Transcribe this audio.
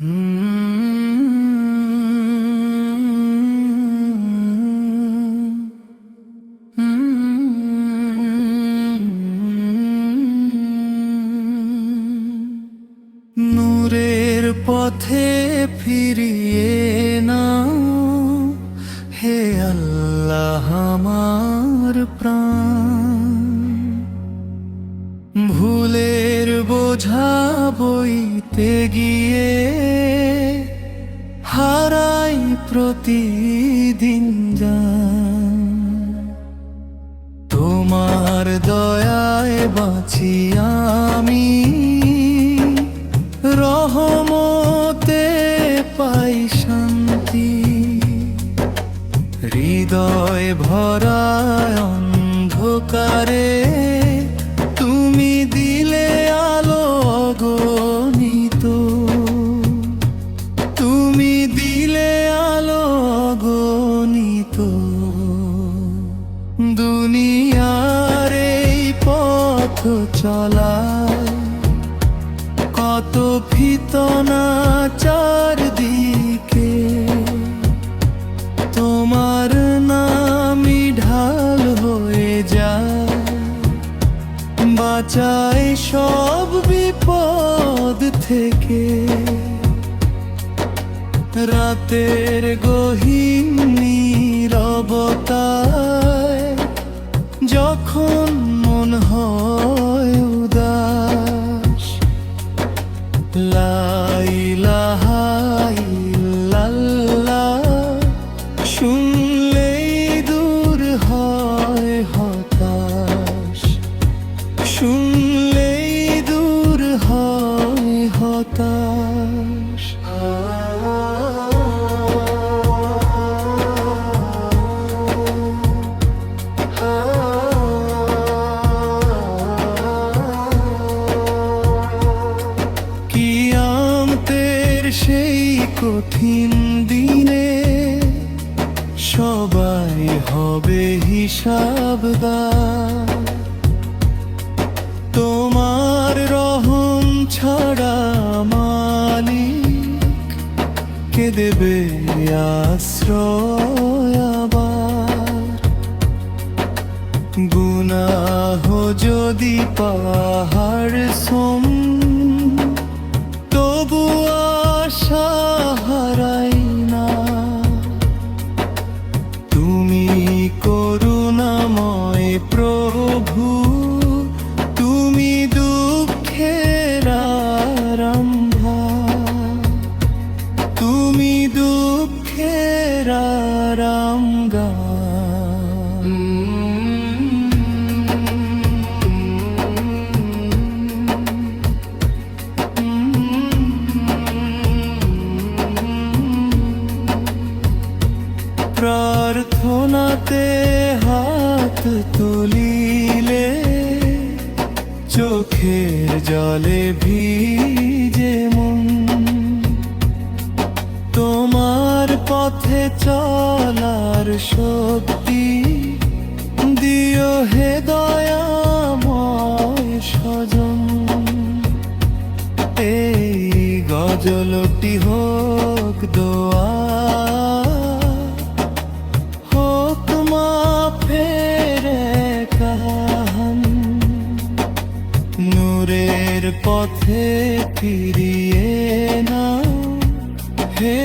নূরের পথে ফিরিয়ে নাও হে আল্লাহ আমার প্রাণ। ভুলের বোঝা বইতে গিয়ে হারাই প্রতিদিন জান। তোমার দয়ায় বাঁচি আমি, রহমতে পাই শান্তি। হৃদয় ভরা অন্ধকারে তুমি দিলে আলো অগণিত। তুমি দিলে আলো অগণিত। দুনিয়ার এই পথ চলা কত ফিতনা চারদিকে, তোমার নামই ঢাল হয়ে যায়, বাঁচায় সব বিপদ থেকে। রাতের গহীন নীরবতায় যখন মন হয় উদাস, লা ইলাহা ইল্লাল্লাহ শুনলেই দূর হয় হতাশ। শুনলেই দূর হয় হতাশ। কিয়ামতের সেই কঠিন দিনে সবাই হবে হিসাবদার। তোমার রহম ছাড়া মালিক কে দেবে আশ্রয় আবার। গুনাহ যদি পাহাড় সম, তবু আশা হারাই না। তুমি করুণাময় প্রভু, তুমি দুঃখের আরম্ভা। তুমি দুঃখের আরম্ভা। প্রার্থনাতে হাত তুলিলে চোখের জলে ভিজে মন। তোমার পথে চলার শক্তি দিও হে দয়াময় স্বজন। এই গজলটি হোক দোয়া, নূরের পথে ফিরিয়ে নাও হে